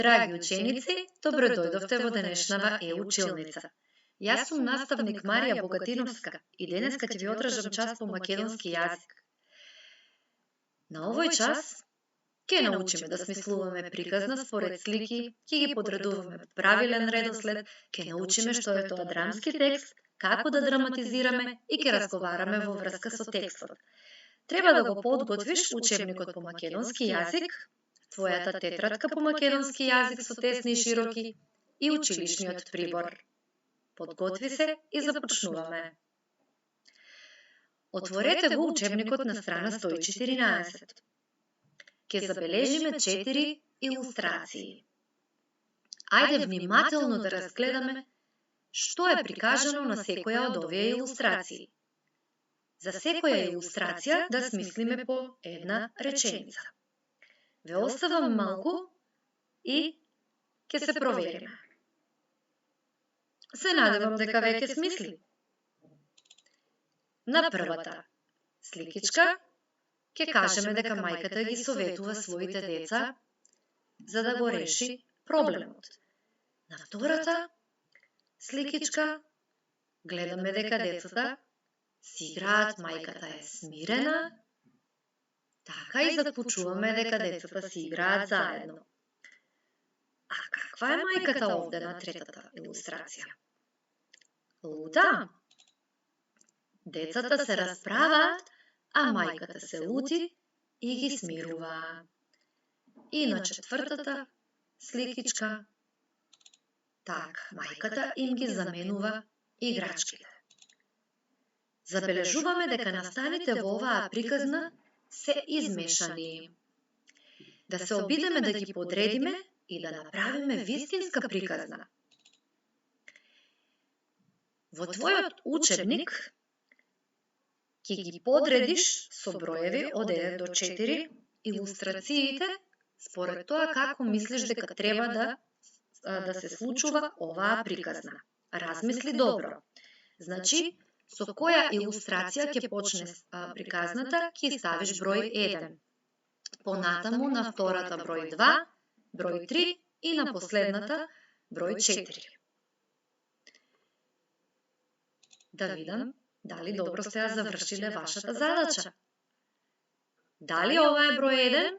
Драги ученици, добро дојдовте во денешнава училница. Јас сум наставник Марија Богатиновска и денеска ќе ви одржам час по македонски јазик. На овој час ќе научиме да смислуваме приказна според слики, ќе ги подредуваме по правилен редослед, ќе научиме што е тоа драмски текст, како да драматизираме и ќе разговараме во врска со текстот. Треба да го подготвиш учебникот по македонски јазик, твојата тетрадка по македонски јазик со тесни и широки и училишниот прибор. Подготви се и започнуваме. Отворете го учебникот на страна 114. Ќе забележиме 4 илустрации. Ајде внимателно да разгледаме што е прикажано на секоја од овие илустрации. За секоја илустрација да смислиме по една реченица. Ве оставам малку и ќе се провериме. Се надевам дека веќе смисли. На првата сликичка ќе кажеме дека мајката ги советува своите деца за да го реши проблемот. На втората сликичка гледаме дека децата си играат, мајката е смирена, така и заклучуваме дека децата си играат заедно. А каква е мајката овде на третата илустрација? Лута. Децата се расправаат, а мајката се лути и ги смирува. И на четвртата сликичка, така, мајката им ги заменува играчките. Забележуваме дека настаните во оваа приказна се измешани. Да се обидеме да ги подредиме и да направиме вистинска приказна. Во твојот учебник ќе ги подредиш со броеви од 1 до 4 илустрациите според тоа како мислиш дека треба да се случува оваа приказна. Размисли добро. Значи, со која илустрација ќе почне приказната, ќе ставиш број 1. Понатаму на втората број 2, број 3 и на последната број 4. Да видам дали добро сте ја завршиле вашата задача. Дали ова е број 1?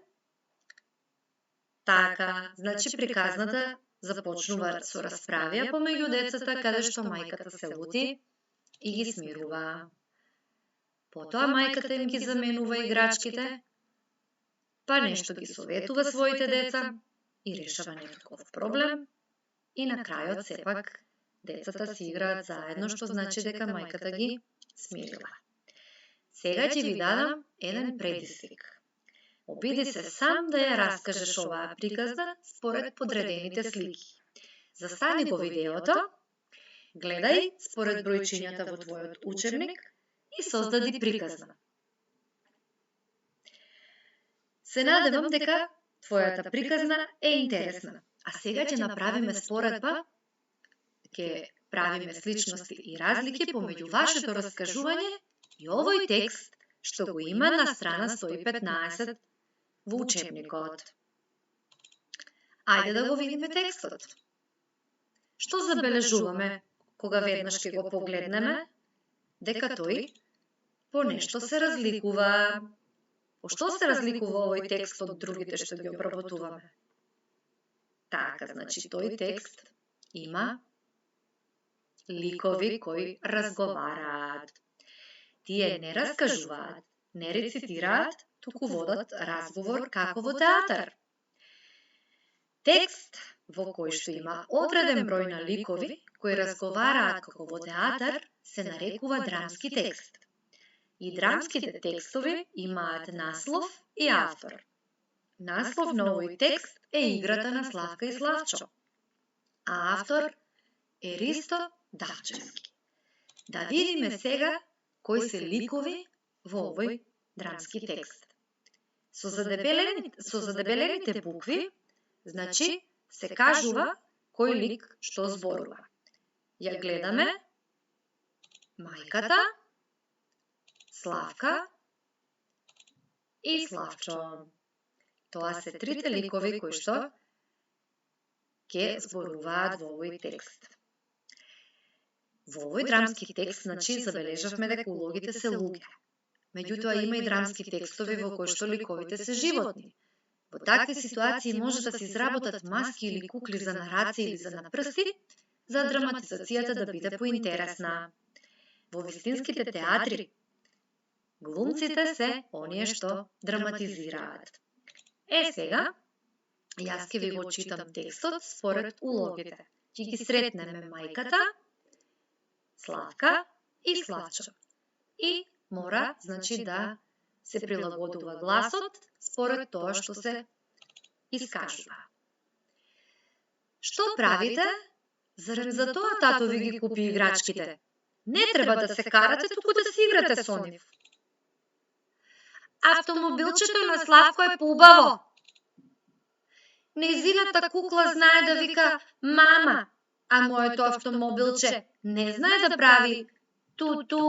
Така, значи приказната започнува со расправија помеѓу децата каде што мајката се лути и ги смирува. Потоа мајката им ги заменува играчките, па нешто ги советува своите деца и решава некаков проблем и на крајот сепак децата си играат заедно, што значи дека мајката ги смирила. Сега ќе ви дадам еден предизвик. Обиди се сам да ја раскажеш оваа приказна според подредените слики. Застани го видеото, гледај според бројчињата во твојот учебник и создади приказна. Се надевам дека твојата приказна е интересна. А сега ќе направиме споредба, ќе правиме сличности и разлики помеѓу вашето раскажување и овој текст што го има на страна 115 во учебникот. Ајде да го видиме текстот. Што забележуваме кога веднаш ќе го погледнеме? Дека тој по нешто се разликува. По што се разликува овој текст од другите што ги обработуваме? Така, значи тој текст има ликови кои разговараат. Тие не раскажуваат, не рецитираат, туку водат разговор како во театар. Текст во кој што има одреден број на ликови кои разговараат како во театар се нарекува драмски текст. И драмските текстови имаат наслов и автор. Наслов на овој текст е Играта на Славка и Славчо, а автор е Ристо Давчевски. Да видиме сега кои се ликови во овој драмски текст. Со задебелените букви, значи се кажува кој лик што зборува. Ја гледаме мајката, Славка и Славчо. Тоа се трите ликови кои што ќе зборуваат во овој текст. Во овој драмски текст, забележавме дека улогите се луѓе. Меѓутоа има и драмски текстови во кои што ликовите се животни. Во такви ситуации може да се изработат маски или кукли за на раце или за на прсти, за драматизацијата да биде поинтересна. Во вистинските театри, глумците се оние што драматизираат. Сега, јас ќе ви го читам текстот според улогите. Ќе ги сретнеме мајката, Славка и Славчо. И мора, да се прилагодува гласот според тоа што се искажува. Што правите? Зарем за тоа тато ви ги купи играчките? Не треба да се карате, туку да си играте со нив. Автомобилчето на Славко е поубаво. Нејзината кукла знае да вика мама, а моето автомобилче не знае да прави ту-ту.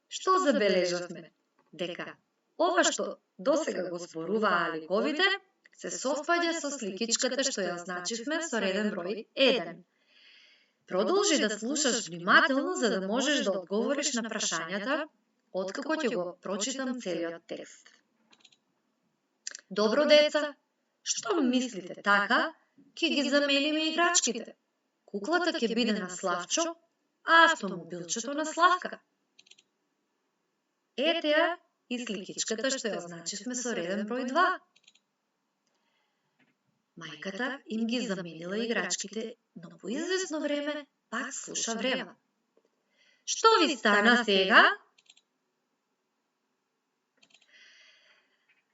Што забележавме? Дека ова што досега го зборуваа ликовите се совпаѓа со сликичката што ја означивме со реден број 1. Продолжи да слушаш внимателно за да можеш да одговориш на прашањата откако ќе го прочитам целиот текст. Добро деца, што мислите така? Ќе ги замениме играчките. Куклата ќе биде на Славчо, а автомобилчето на Славка. Ете ја и сликичката што ја означивме со реден број 2. Мајката им ги заменила играчките, но по извесно време пак слуша врева. Што ви стана сега?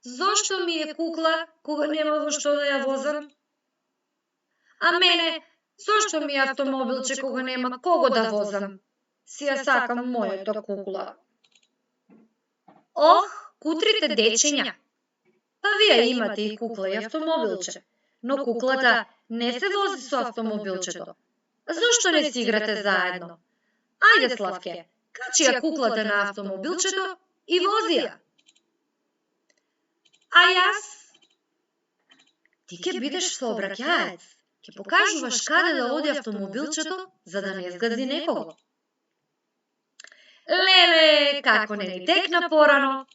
Зошто ми е кукла кога нема во што да ја возам? А мене, зошто ми е автомобилче кога нема кого да возам? Си ја сакам мојата кукла. Ох, кутрите дечиња! Па вие имате и кукла и автомобилче, но куклата не се вози со автомобилчето. Зошто не си играте заедно? Ајде, Славке, качи ја куклата на автомобилчето и вози ја. А јас? Ти ќе бидеш сообраќаец, ќе покажуваш каде да оди автомобилчето за да не згази некого. Леле, како не ни текна порано!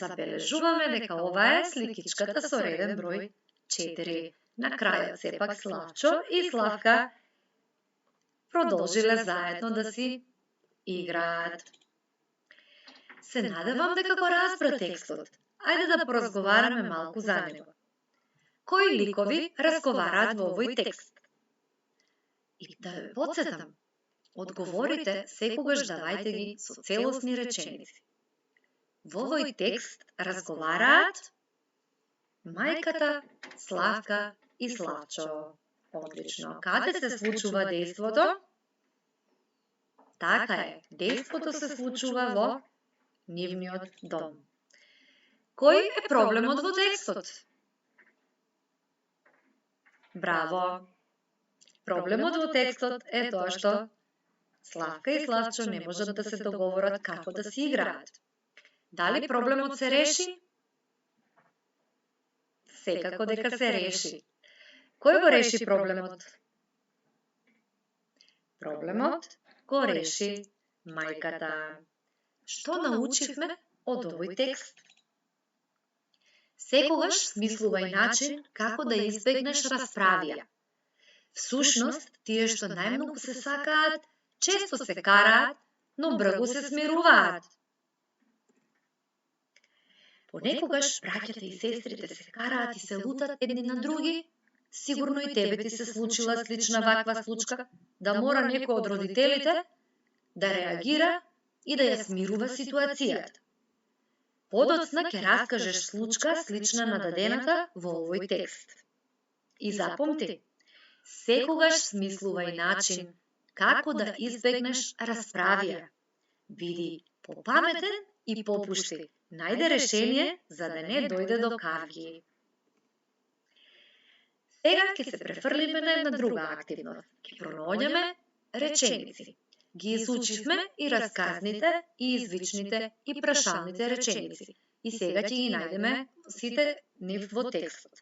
Забележуваме дека ова е сликичката со реден број 4. На крајот сепак Славчо и Славка продолжиле заедно да си играат. Се надевам дека го разбра текстот. Ајде да поразговараме малку за него. Кои ликови разговараат во овој текст? И да ве потсетам, одговорите секогаш давајте ги со целосни реченици. Во овој текст разговараат мајката, Славка и Славчо. Одлично. Каде се случува дејството? Така е, дејството се случува во нивниот дом. Кој е проблемот во текстот? Браво! Проблемот во текстот е тоа што Славка и Славчо не можат да се договорат како да си играат. Дали проблемот се реши? Секако дека се реши. Кој го реши проблемот? Проблемот го реши мајката. Што научивме од овој текст? Секогаш смислувај начин како да избегнеш расправија. Всушност, тие што најмногу се сакаат, често се караат, но брзо се смируваат. Понекогаш браќата и сестрите се караат и се лутат едни на други. Сигурно и тебе ти се случила слична ваква случка, да мора некој од родителите да реагира и да ја смирува ситуацијата. Подоцна ќе раскажеш случка слична на дадената во овој текст. И запомти, секогаш смислувај начин како да избегнеш расправија. Биди попаметен и попушти. Најде решение за да не дојде до кавги. Сега ќе се префрлиме на една друга активност. Ќе пронаоѓаме реченици. Ги изучивме и расказните, и извичните, и прашалните реченици. И сега ќе ги најдеме сите нив во текстот.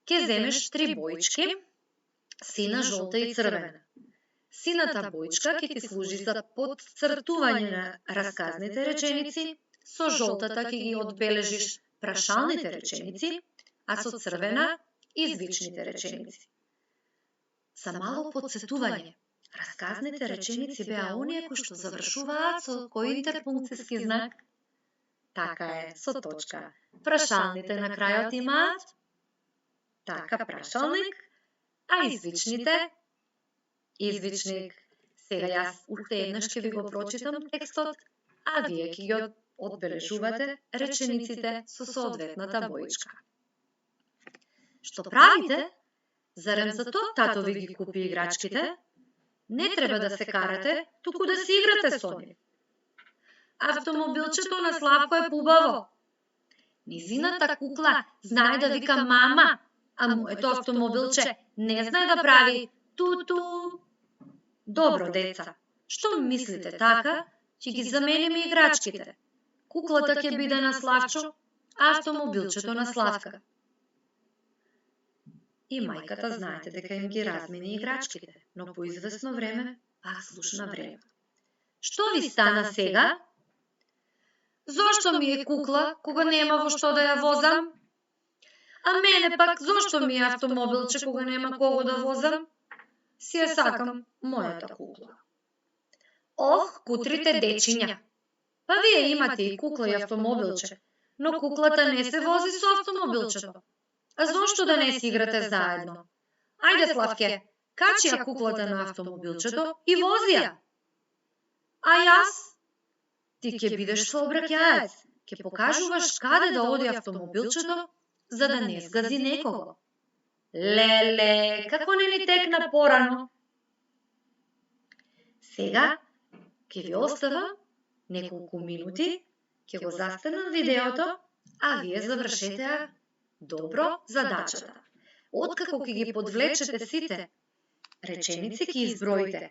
Ќе земеш 3 боички, сина, жолта и црвена. Сината боичка ќе ти служи за подцртување на расказните реченици, со жолтата ќе ги одбележиш прашалните реченици, а со црвена извичните реченици. За мало подсетување, расказните реченици беа оние кои што завршуваат со кој интерпункцијски знак? Така е, со точка. Прашалните на крајот имаат така прашалник, а извичните извичник. Сега јас уште еднаш ќе ви го прочитам текстот, а вие ќе ги одбележувате речениците со соодветната боичка. Што правите? Зарем за тоа тато ви ги купи играчките? Не треба да се карате, туку да си играте со нив. Автомобилчето на Славко е пубаво. Низината кукла знае да вика мама, а моето автомобилче не знае да прави ту-ту. Добро, деца, што мислите така, ќе ги замениме играчките. Куклата ќе биде на Славчо, а автомобилчето на Славка. И мајката знаете дека им ги размени играчките, но по известно време пак слушна време. Што ви стана сега? Зошто ми е кукла, кога нема во што да ја возам? А мене пак, зошто ми е автомобилче, кога нема кого да возам? Си ја сакам мојата кукла. Ох, кутрите дечиња! Па вие имате и кукла и автомобилче, но куклата не се вози со автомобилчето. А зошто да не си играте заедно? Ајде, Славке, качи ја куклата на автомобилчето и вози ја. А јас? Ти ќе бидеш сообраќаец, ќе покажуваш каде да оди автомобилчето, за да не сгази некого. Леле, како не ни текна порано? Сега ќе ви оставам неколку минути, ќе го застанам видеото, а вие завршете добро задачата. Откако ќе ги подвлечете сите реченици, ќе изброите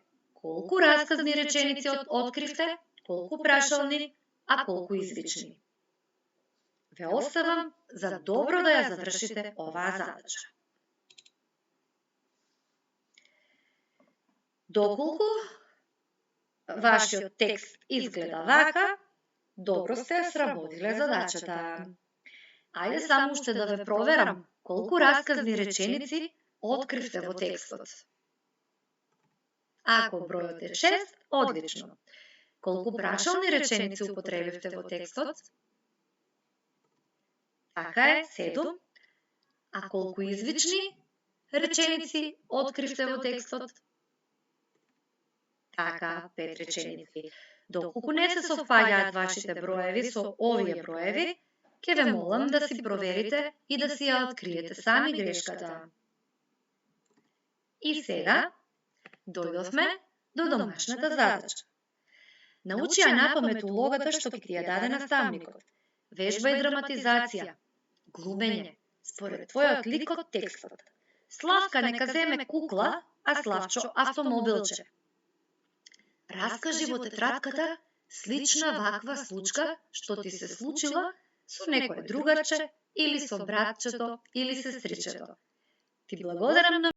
колку расказни реченици откривте, колку прашални, а колку извични. Ве оставам за добро да ја завршите оваа задача. Доколку вашиот текст изгледа вака, добро сте ја сработиле задачата. Ајде само уште да ве проверам колку расказни реченици откривте во текстот. Ако бројот е 6, одлично. Колку прашални реченици употребивте во текстот? Така е, 7. А колку извични реченици откривте во текстот? Така, 5 реченици. Доколку не се совпаѓаат вашите броеви со овие броеви, ќе ве молам да си проверите и да си ја откриете сами грешката. И сега дојдовме до домашната задача. Научи ја напамет улогата што ќе ти ја даде наставникот. Вежба и драматизација. Глумење. Според твојот лик од текстот. Славка нека земе кукла, а Славчо автомобилче. Раскажи во тетрадката слична ваква случка што ти се случила со некое другарче или со братчето или сестричето. Ти благодарам на